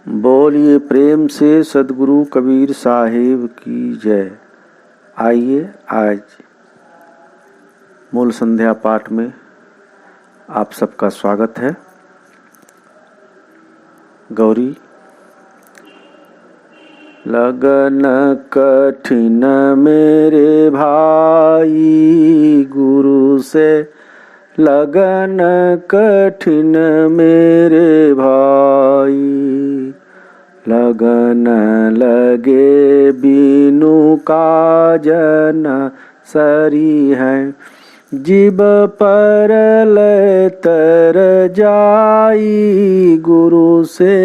बोलिए प्रेम से सद्गुरु कबीर साहिब की जय। आइए आज मूल संध्या पाठ में आप सबका स्वागत है। गौरी लगन कठिन मेरे भाई, गुरु से लगन कठिन मेरे भाई, लगन लगे बीनु काजन सरी है, जिब पर ले तर जाई, गुरु से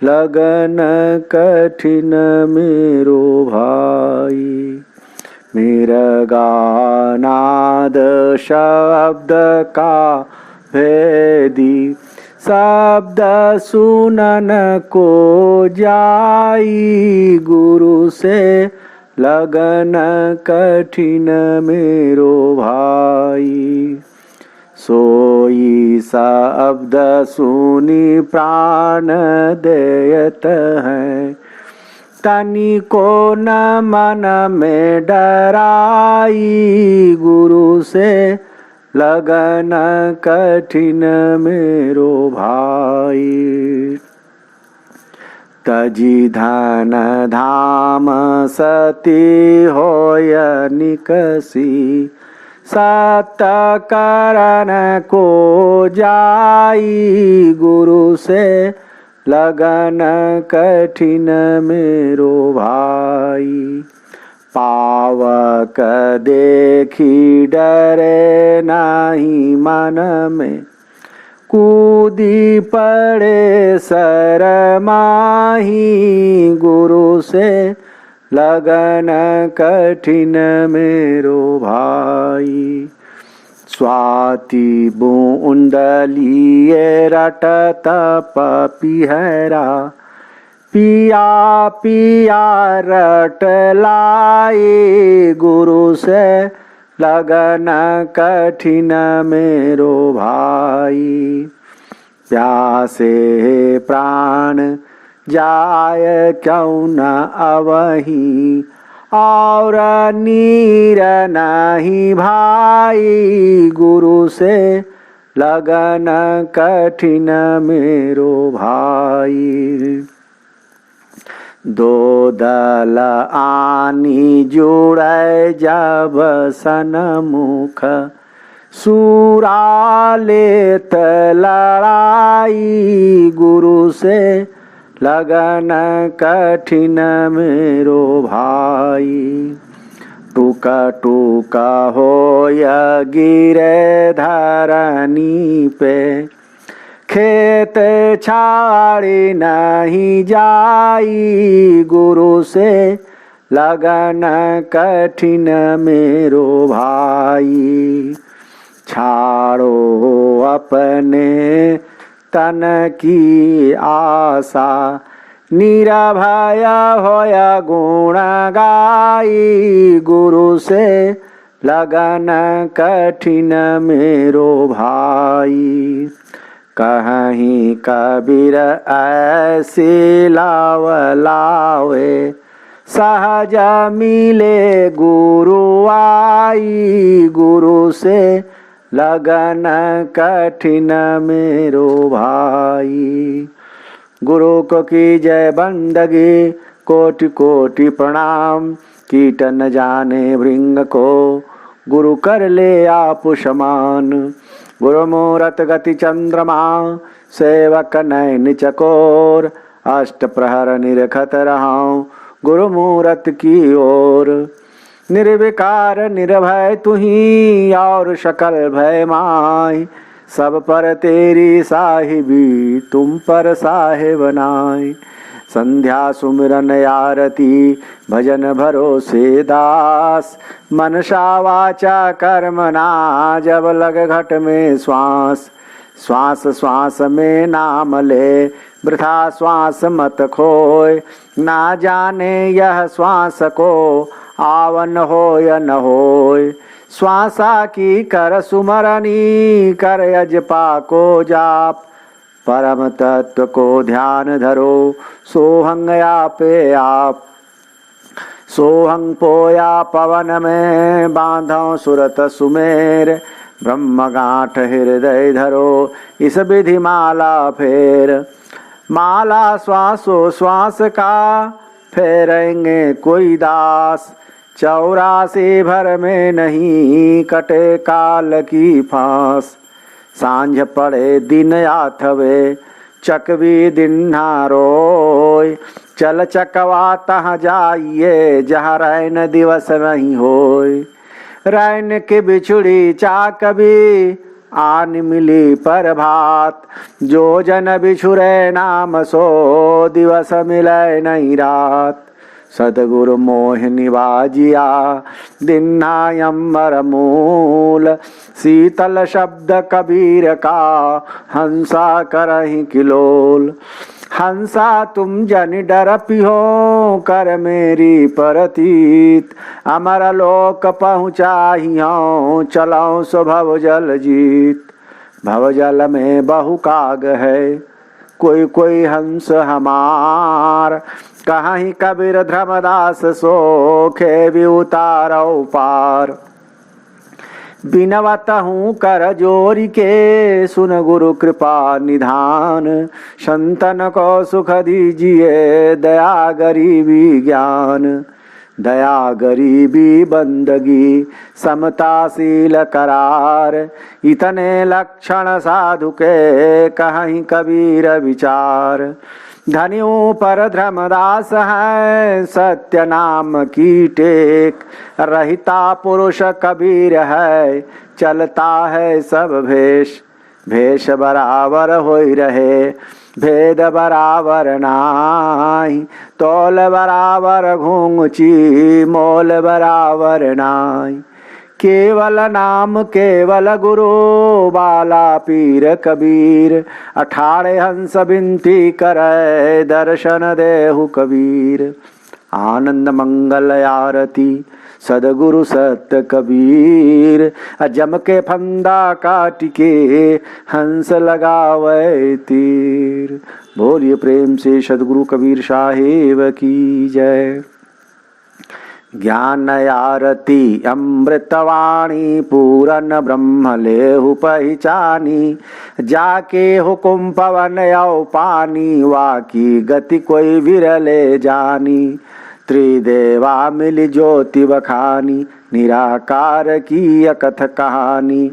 लगन कठिन मेरो भाई। मेरा गानाद शब्द का भेदी, शब्द सुनन को जाई, गुरु से लगन कठिन मेरो भाई। सोई शब्द सुनी प्राण देयत है, तनि को न मन में डराई, गुरु से लगन कठिन मेरो भाई। तजी धन धाम सती होय निकसी, सत करन को जाई, गुरु से लगन कठिन मेरो भाई। पावक देखी डरे नाही मन में, कूदी पड़े शरमाही, गुरु से लगन कठिन मेरो भाई। स्वाति बूंद लिए रटत पपीहरा, पिया पिया रट लाई, गुरु से लगन कठिन मेरो भाई। प्यासे प्राण जाय क्यों न अवही, और नीर नहीं भाई, गुरु से लगन कठिन मेरो भाई। दो दल आनी जुड़े जब सनमुख, सूरा लेत लड़ाई, गुरु से लगन कठिन मेरो भाई। टूक टूक होय गिरे धरनी पे, खेत छाड़ी नहीं जाई, गुरु से लगन कठिन मेरो भाई। छाड़ो अपने तन की आशा, निरभय होया गुण गाई, गुरु से लगन कठिन मेरो भाई। कहीं कबीर ऐसी लाव लावे, सहज मिले गुरु आई, गुरु से लगन कठिन मेरो भाई। गुरु को की जय बंदगी, कोटि कोटि प्रणाम, कीट न जाने भृंग को, गुरु कर ले आप समान। गुरु मूरत गति चंद्रमा, सेवक नैन चकोर, अष्ट प्रहर निरखत रहाऊं, गुरु मूरत की ओर। निर्विकार निर्भय तुही, और सकल भय माय, सब पर तेरी साहिबी, तुम पर साहेब नाय। संध्या सुमिरन आरती, भजन भरोसे दास, मनसा वाचा कर्मणा, जब लग घट में श्वास। श्वास श्वास में नाम ले, वृथा श्वास मत खोय, ना जाने यह श्वास को आवन हो या न होय। श्वासा की कर सुमरनी, कर अजपा को जाप, परम तत्व को ध्यान धरो, सोहंग आपे आप। सोहंग पोया पवन में, बांधो सुरत सुमेर। ब्रह्म गांठ हृदय धरो, इस विधि माला फेर। माला श्वासो श्वास का, फेरेंगे कोई दास। 84 भर में नहीं, कटे काल की फांस। सांझ पड़े दिन आथवे, चकवी दिन्हा रोय। चल चकवा तहाँ जाइए, जहाँ रैन दिवस नहीं होय। रैन के बिछुड़ी चाकवी, आन मिली प्रभात। जो जन बिछुरे नाम सो, दिवस मिले नहीं रात। सदगुरु मोहिनी बाजिया, दिन्हा अम्बर मूल। शीतल शब्द कबीर का, हंसा करहि किलोल। हंसा तुम जन डर पिहो, कर मेरी परतीत। अमर लोक पहुँचाहियो, चलो सो भव जल जीत। भव जल में बहु काग है, कोई कोई हंस हमार। कहीं कबीर धर्मदास सोखे, भी उतारो पार। बिनवत हूँ कर जोरी के, सुन गुरु कृपा निधान। संतन को सुख दीजिए, दया गरीबी ज्ञान। दया गरीबी बंदगी, समताशील करार। इतने लक्षण साधु के, कहीं कबीर विचार। धनियों पर धर्मदास है, सत्य नाम की टेक। रहता पुरुष कबीर है, चलता है सब भेष। भेष बराबर होई रहे, भेद बराबर नाई। तोल बराबर घूंची, मोल बराबर नाई। केवल नाम केवल गुरु, बाला पीर कबीर। 18 हंस बिनती करे, दर्शन देहु कबीर। आनंद मंगल आरती, सदगुरु सत्य कबीर। जम के फंदा काट के, हंस लगावे तीर। बोलिए प्रेम से सदगुरु कबीर साहेब की जय। ज्ञान आरती अमृतवाणी, पूरन ब्रह्म लेहु पहचानी। जाके हुकुम पवन औ पानी, वाकी गति कोई विरले जानी। त्रिदेवा मिल ज्योति बखानी, निराकार की अकथ कहानी।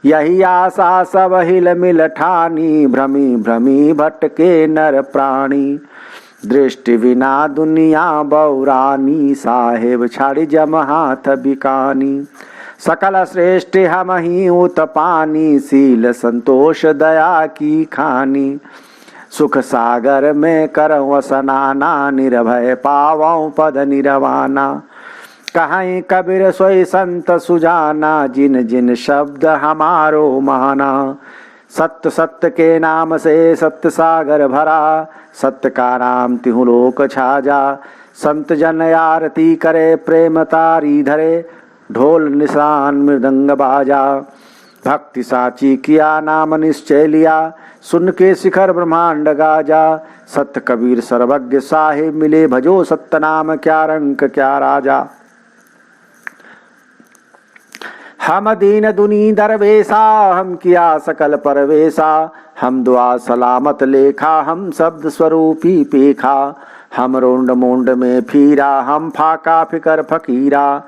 यही आशा सब हिल मिल ठानी, भ्रमी भ्रमी भटके नर प्राणी। दृष्टि बिना दुनिया बौरानी, साहेब छाड़ी जम हाथ बिकानी। सकल श्रेष्ठ हम ही उत्पानी, सील संतोष दया की खानी। सुख सागर में करऊँ स्नाना, निर्भय पावऊँ पद निरवाना। कहीं कबीर सोई संत सुजाना, जिन जिन शब्द हमारो माना। सत्य सत्य के नाम से सत्य सागर भरा, सत्य का नाम तिहु लोक छाजा। संत जन आरती करे, प्रेम तारी धरे। ढोल निशान मृदंग बाजा, भक्ति साची किया नाम निश्चय लिया। सुन के शिखर ब्रह्मांड गाजा, सत्य कबीर सर्वज्ञ साहिब मिले। भजो सत्य नाम, क्या रंक क्या राजा। हम दीन दुनी दरवेशा, हम किया सकल परवेशा। हम दुआ सलामत लेखा, हम शब्द स्वरूपी पेखा। हम रोंड मोंड में फीरा, हम फाका फिकर फकीरा।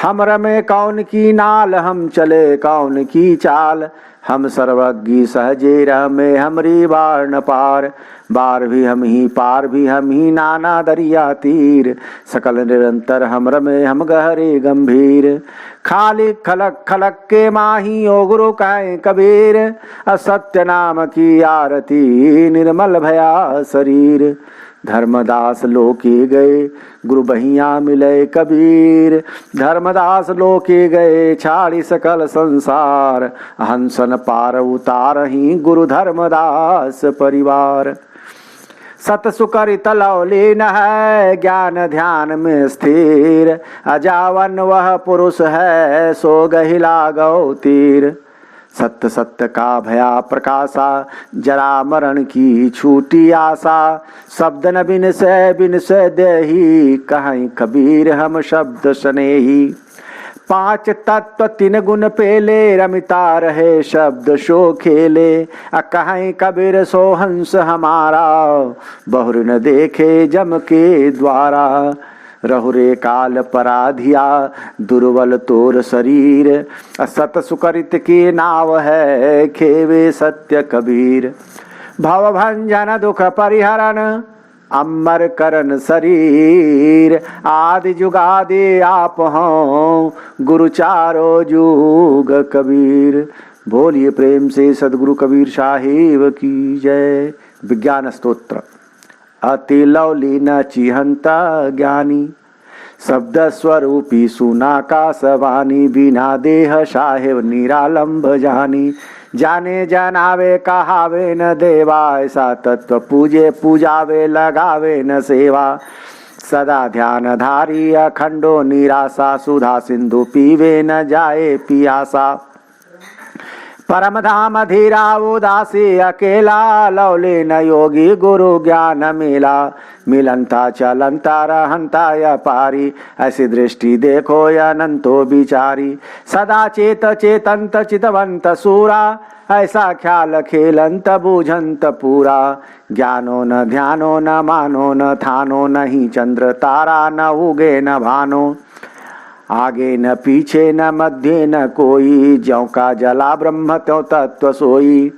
हम रमे कौन की नाल, हम चले कौन की चाल। हम सर्वज्ञ सहजे रमे, हमरी बार न पार। बार भी हम ही, पार भी हम ही, नाना दरिया तीर। सकल निरंतर हम रमे, हम गहरे गंभीर। खाली खलक खलक के माही, ओ गुरु कहें कबीर। असत्य नाम की आरती, निर्मल भया शरीर। धर्मदास लोके गए, गुरु बहिया मिले कबीर। धर्मदास लोके गए, छाड़ी सकल संसार। हंसन पार उतारही, गुरु धर्मदास परिवार। सत सुकर तलौलीन है, ज्ञान ध्यान में स्थिर। अजावन वह पुरुष है, सो गहिला गौ तीर। सत्य सत्य का भया प्रकाशा, जरा मरण की छूटी आशा। शब्द न बिन से देही, कहीं कबीर हम शब्द स्नेही। पांच तत्व तीन गुण पेले, रमिता रहे शब्द शो खेले। कहीं कबीर सो हंस हमारा, बहुर न देखे जम के द्वारा। रहुरे काल पराधिया, दुर्बल तोर शरीर। सत सुकरित की नाव है, खेवे सत्य कबीर। भव भंजन दुख परिहरण, अमर करन शरीर। आदि जुगादि आप हों, गुरु चारो जुग कबीर। बोलिए प्रेम से सदगुरु कबीर साहिब की जय। विज्ञान स्तोत्र। अति लवली न चिहंता ज्ञानी, शब्द स्वरूपी सुना का सवानी। बिना देह साहेब निरालंब जानी, जाने जनावे कहावे न देवा। ऐसा तत्व पूजे पूजावे लगावे न सेवा। सदा ध्यान धारी अखंडो निराशा, सुधा सिंधु पीवे न जाए पियासा। परम धाम धीरा उदासी अकेला, लौले न योगी गुरु ज्ञान मिला। मिलंता चलंता रहंता या पारी, ऐसी दृष्टि देखो या अनंतो बिचारी। सदा चेत चेतंत चितवंत सूरा, ऐसा ख्याल खेलंत बूझंत पूरा। ज्ञानो न ध्यानो न मानो न थानो, नहीं चंद्र तारा न उगे न भानो। आगे न पीछे न मध्य न कोई, ज्यों का जला ब्रह्म त्यों तत्व सोई।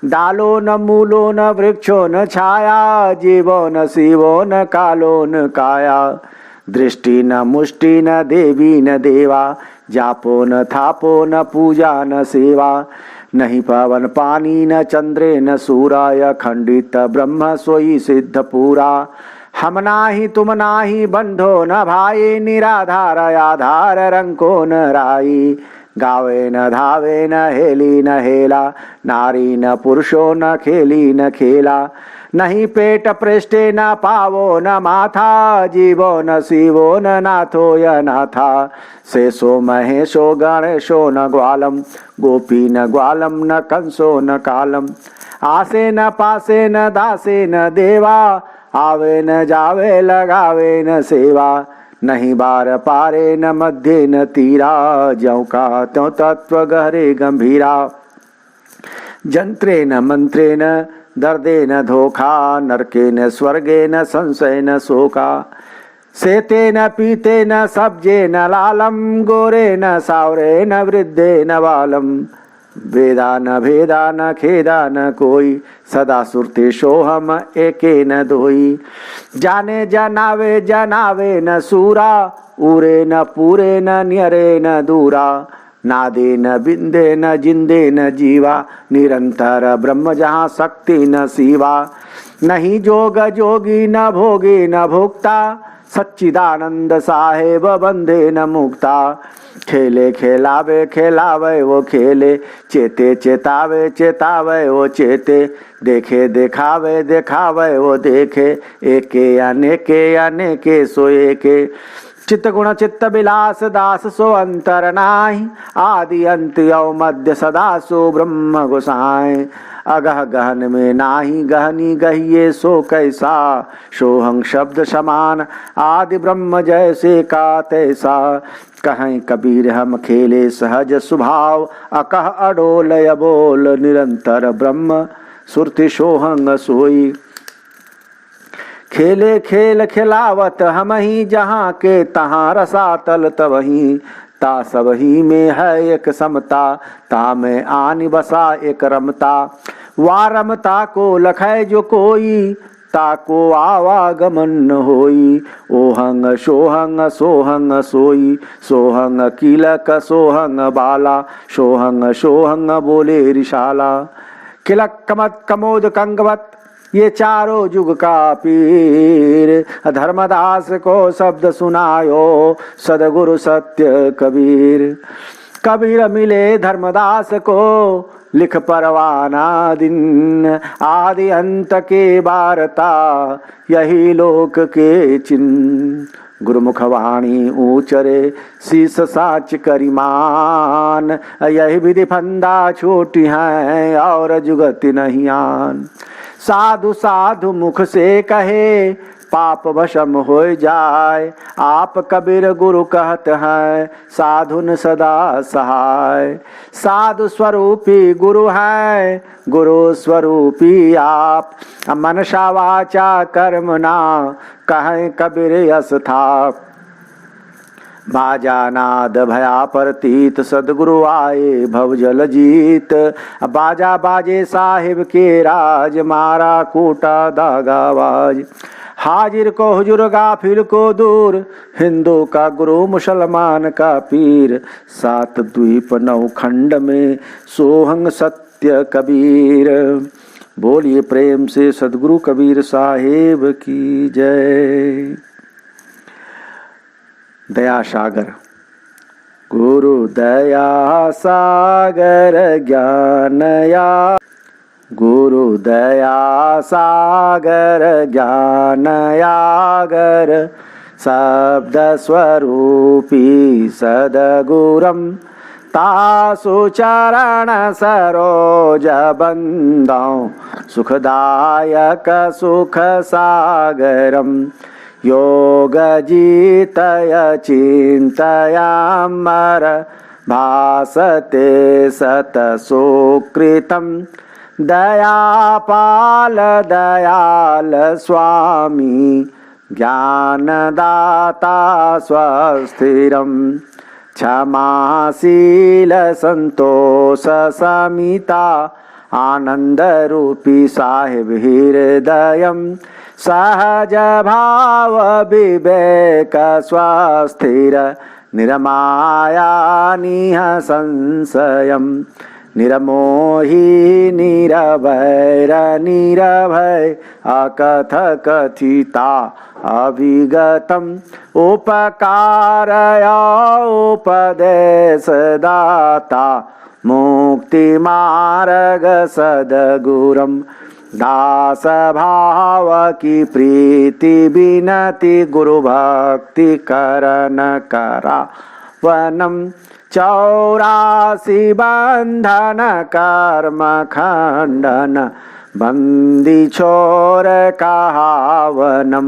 डालो न मूलो न वृक्षो न छाया, जीवो न शिवो न कालो न काया। दृष्टि न मुष्टि न देवी न देवा, जापो न थापो न पूजा न सेवा। नहीं पवन पानी न चंद्रे न सूरा, खंडित ब्रह्म सोई सिद्ध पूरा। हम नाही तुम नाही बंधो न भाई, निराधार आधार रंको न राई। गावे न धावे न हेली न हेला, नारी न पुरुषो न खेली न खेला। नहीं पेट पृष्ठे न पावो न माथा, जीवो न शिवो न नाथो य नाथा। शेषो महेशो गणेशो न ग्वालम, गोपी न ग्वालम न कंसो न कालम। आसे न पासे न दासे न देवा, आवे न जावे लगावे न सेवा। नहीं बार पारे न मध्य न तीरा, ज्यों का त्यों तत्व गहरे गंभीरा। जंत्रे न मंत्रे न दर्दे न धोखा, नरके न स्वर्गे न संशय न शोका। सेते न पीते न सब्जे न लालम, गोरे न सावरे न वृद्धे न बालम। वेदा न भेदा न खेदा न कोई, सदा सुरते सोहम एके न दोई। जाने जनावे जनावे न सूरा, उरे न पूरे न न्यरे न दूरा। नादे न बिंदे न जिंदे न जीवा, निरंतर ब्रह्म जहाँ शक्ति न सीवा। नहीं जोग जोगी न भोगी न भोक्ता, सच्चिदानंद साहेब बंधे न मुक्ता। खेले खेलावे खेलावे वो खेले, चेते चेतावे चेतावे वो चेते। देखे देखावे देखावे वो देखे, एके अनेके अनेके सो एके। चित्त गुण चित्त विलास दास सो अंतर नाही, आदि अंत यौ मध्य सदा सो ब्रह्म गोसाई। अगह गहन में नाही गहनी गहिए सो कैसा, सोहं शब्द समान आदि ब्रह्म जैसे का तैसा। कहें कबीर हम खेले सहज स्वभाव, अकह अडोल अबोल निरंतर ब्रह्म सुरति सोहंग सोई। खेले खेल खिलावत हम ही, जहाँ के तहाँ रसातल तवही। ता सब ही में है एक समता, ता में आनि बसा एक रमता। वा रमता को लखै जो कोई, ताको आवागमन न होई। ओहंग सोहंग सोहंग सोई, सोहंग किलक सोहंग बाला। सोहंग सोहंग बोले रिशाला। किलक कमत कमोद कंगवत, ये चारों जुग का पीर। धर्मदास को शब्द सुनायो, सदगुरु सत्य कबीर। कबीर मिले धर्मदास को, लिख परवाना दिन। आदि अंत के वार्ता, यही लोक के चिन्ह। गुरुमुख वाणी ऊचरे शीस साच करिमान। यही विधि फंदा छोटी है और जुगति नहीं आन। साधु साधु मुख से कहे पाप वशम हो जाए। आप कबीर गुरु कहत हैं साधुन सदा सहाय। साधु स्वरूपी गुरु है गुरु स्वरूपी आप। मनसा वाचा कर्मणा कहें कबीर यस था। बाजा नाद भया प्रतीत सदगुरु आए भवजल जीत। बाजा बाजे साहिब के राज मारा कोटा दागाबाज। हाजिर को हुजूर गाफिल को दूर हिंदू का गुरु मुसलमान का पीर। सात द्वीप नौ खंड में सोहंग सत्य कबीर। बोलिए प्रेम से सदगुरु कबीर साहेब की जय। दया सागर गुरु दया सागर ज्ञानया। गुरु दया सागर ज्ञानयागर। शब्द स्वरूपी सदगुरम तासु चरण सरोज बंदौ। सुखदायक सुख सागरम योग जीतय चिंतयामर। भासते सत सुकृतम दयापाल दयाल स्वामी। ज्ञानदाता स्वस्थिरम क्षमाशील संतोष समिता। आनंद रूपी साहिब हृदयम सहज भाव विवेक स्वस्थिर। निरमाया निह संशयम निरमोही निरवैर निरभय। अकथ कथिता अभिगतम उपकारया उपदेश दाता। मुक्ति मार्ग सदगुरम दास भाव की प्रीति बिनती। गुरु भक्ति करन करा वनम। 84 बंधन कर्म खंडन बंदी छोर कहावनम।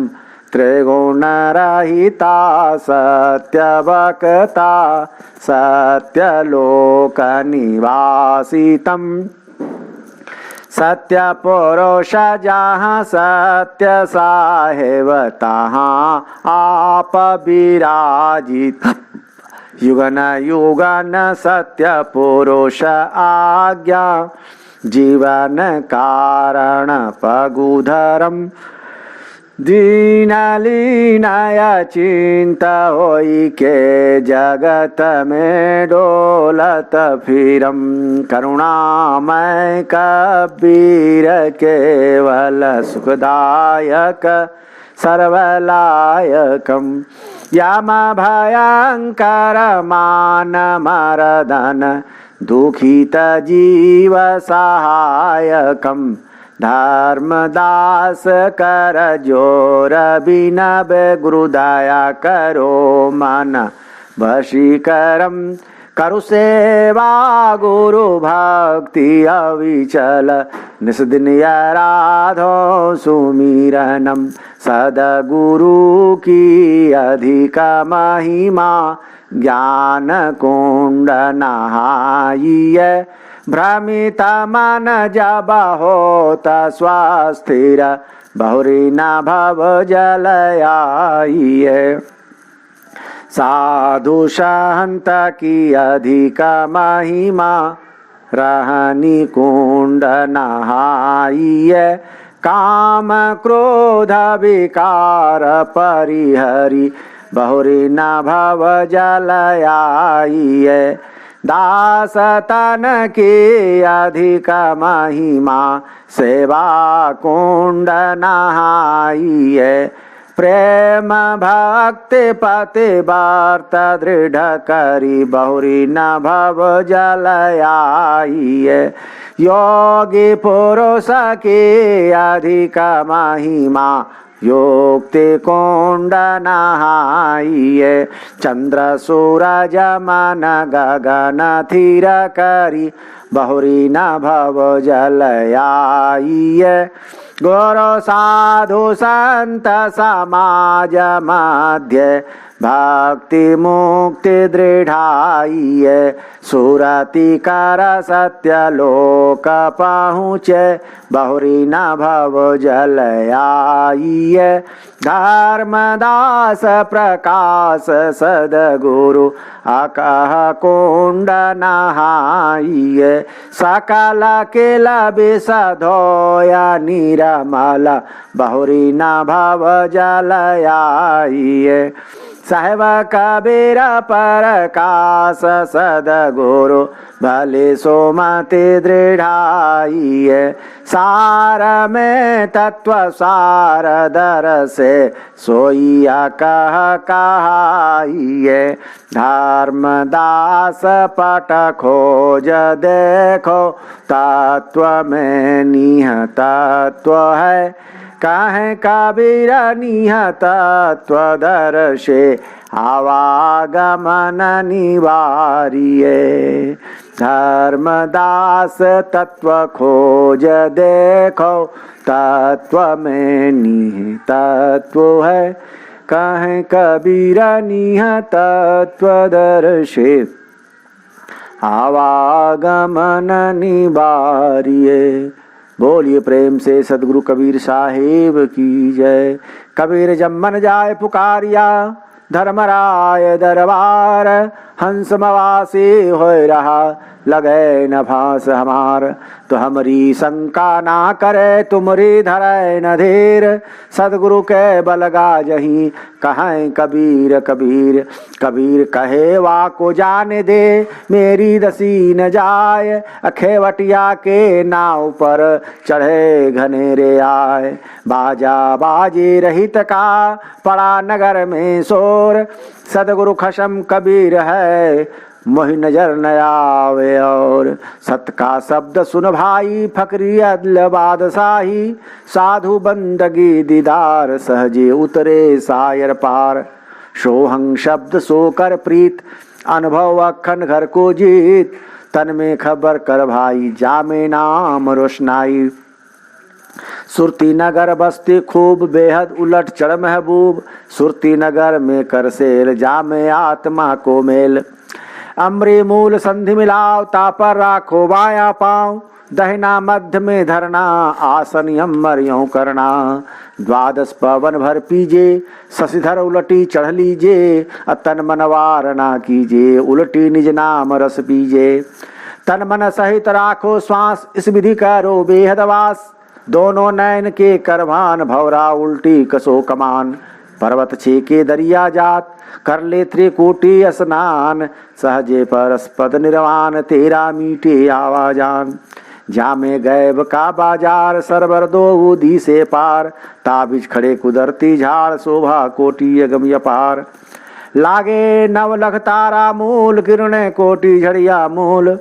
त्रिगुण रहिता सत्य वक्ता सत्यलोक निवासितम। सत्य पुरुष जहाँ सत्य साहेब तहाँ आप विराजित। युगन युगन सत्य पुरुष आज्ञा। जीवन कारण पगुधरम दीनलीनय चिंत होई के जगत में डोलत फिरम। करुणामय कबीर केवल सुखदायक सर्वलायकम। यम भयंकर मान मरदन दुखित जीव सहायकम। धर्मदास कर जोर बिनब गुरुदया करो मन वशीकरम। करु सेवा गुरु भक्ति अविचल निस्दिन आराधो सुमिरनम। सदगुरु की अधिक महिमा ज्ञान कुंड नहाइए। भ्रमित मन जब होत स्वस्थिर बहुरी न भव जल आइए। साधु संत की अधिक महिमा रहनी कुंड नहाइए। काम क्रोध विकार परिहरी बहुरी न भव जल आइए। दास तन की अधिक महिमा सेवा कुंड नहाइए। प्रेम भक्ति पति वार्त दृढ़ करी बहुरी न भव जलयाइए। योगी पुरुष की अधिक महिमा योक्ति कुंड नहाइए। चंद्र सूरज मन गगन थिर करी बहुरी न भव जलयाइए। गुरु साधु संत समाज मध्य भक्ति मुक्ति दृढ़ाइए। सुरति कर सत्य लोक पहुँचे बहुरी न भव जलयाइए। धर्मदास प्रकाश सदगुरु अकह कुंड नहाइए। सकल किल विष धोया निरमल बहुरी न भव जलयाइए। साहेब कबीर प्रकाश सदगुरु भले सोमति दृढ़ाइए। सार में तत्व सार दर से सोइया कह कहाइए। धर्मदास पट खोज देखो तत्व में निह तत्व है। कहे कबीर निह तत्व दर्शे आवागमन निवारिये। धर्मदास तत्व खोज देखो तत्व में निह तत्व है। कहे कबीर निह तत्व दर्शे आवागमन निवारिये। बोलिए प्रेम से सदगुरु कबीर साहेब की जय। कबीर जब मन जाए पुकारिया धर्मराय दरबार। हंस मवासी होय रहा लगे न फांस हमार। तो हमारी शंका ना करे तुमरी धरे न धीर। सदगुरु के बलगा जहीं कहें कबीर कबीर। कबीर कहे वा को जाने दे मेरी दसी न जाए। अखेवटिया के नाव पर चढ़े घनेरे आए। बाजा बाजे रहित का पड़ा नगर में शोर। सदगुरु खशम कबीर है मोहि नजर न आवे और। सत का शब्द सुन भाई फकरी अदल बादशाही। साधु बंदगी दीदार सहजे उतरे सायर पार। सोहंग शब्द सोकर प्रीत अनुभव अखन घर को जीत। तन में खबर कर भाई जामे नाम रोशनाई। सुरती नगर बस्ती खूब बेहद उलट चढ़ महबूब। सुरती नगर में कर सेल जामे आत्मा को मेल। अमरी मूल संधि मिलाव तापर राखो बाया पाँव। दहिना मध्य में धरना आसन अमर यों करना। द्वादश पवन भर पीजे शशिधर उलटी चढ़ लीजे। तन मन वार ना कीजे उलटी निज नाम रस पीजे। तन मन सहित राखो श्वास इस विधि करो बेहदवास। दोनों नयन के करभान भवरा उल्टी कसो कमान। पर्वत छे के दरिया जात कर ले त्रिकोटि स्नान। सहजे परस्पद निर्वाण तेरा मीठे आवाजान। जामे गैब का बाजार सरबर दो उदी से पार। ताबिज खड़े कुदरती झाड़ शोभा कोटि अगम अपार। लागे नवलख तारा मूल किरण कोटि झड़िया मूल।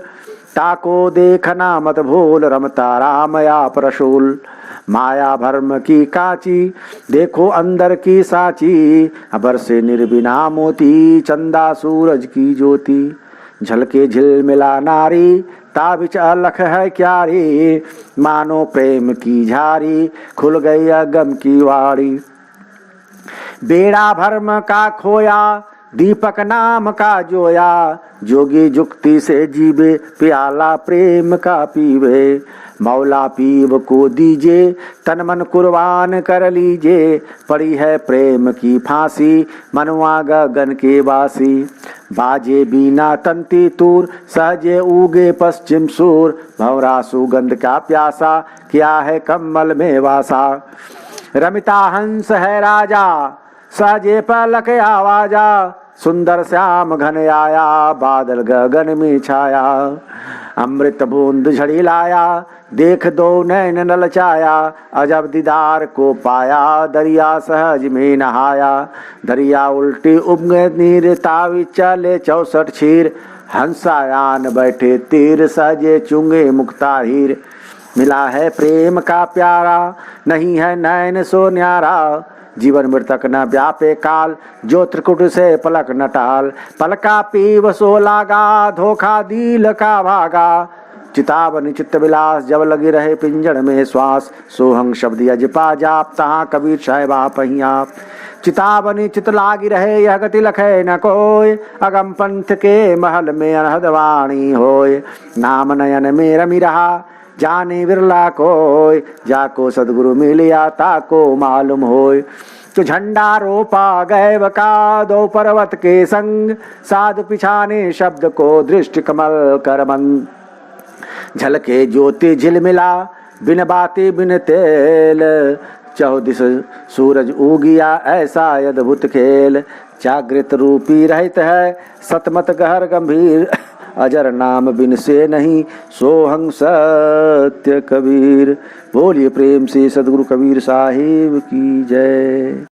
ताको देखना मत भूल रमता रामया प्रशूल। माया भर्म की काची देखो अंदर की साची। अबर से निर्बिना मोती चंदा सूरज की ज्योति। झलके झिलमिला नारी ताबिच अलख है क्यारी। मानो प्रेम की झारी खुल गई अगम की वाड़ी। बेड़ा भर्म का खोया दीपक नाम का जोया। जोगी जुक्ति से जीवे प्याला प्रेम का पीवे। मौला पीव को दीजे तन मन कुर्बान कर लीजे। पड़ी है प्रेम की फांसी मनवा गगन के वासी। बाजे बीना तंती तूर सहजे उगे पश्चिम सूर। भंवरा सुगंध का प्यासा क्या है कम्बल में वासा। रमिता हंस है राजा सहजे पलक आवाजा। सुंदर श्याम घन आया बादल गगन में छाया। अमृत बूंद झड़ी लाया, देख दो नैन न लचाया, अजब दीदार को पाया, दरिया सहज में नहाया। दरिया उल्टी उबगे नीर, तावी चले 64 क्षीर, हंसायान बैठे तीर, सजे चुंगे मुक्ता हीर। मिला है प्रेम का प्यारा, नहीं है नैन सो न्यारा, जीवन मृतक न व्यापे काल, जो त्रिकुट से पलक न टाल। पलका पीव सो लागा, धोखा दिल का भागा, चितावन चित्त विलास, जब लगी रहे पिंजड़ में श्वास। सोहंग शब्द यजपा जाप, तहाँ कबीर साहिबा पहिया। चितावनी चित लागी रहे, यह गति लखे न कोय, अगम पंथ के महल में अनहद वाणी होय। नाम नयन में रमी रहा, जाने बिरला कोय, जाको सदगुरु मिलिया ताको मालूम होय। तो झंडा रोपा गैव का, दो पर्वत के संग, साधु पिछाने शब्द को दृष्टि कमल कर बंद। झलके ज्योति झिलमिला, बिन बाती बिन तेल, चौदिस सूरज उगिया, ऐसा अद्भुत खेल। जागृत रूपी रहित है, सतमत गहर गंभीर, अजर नाम बिन से नहीं, सोहंग सत्य कबीर। बोलिए प्रेम से सदगुरु कबीर साहिब की जय।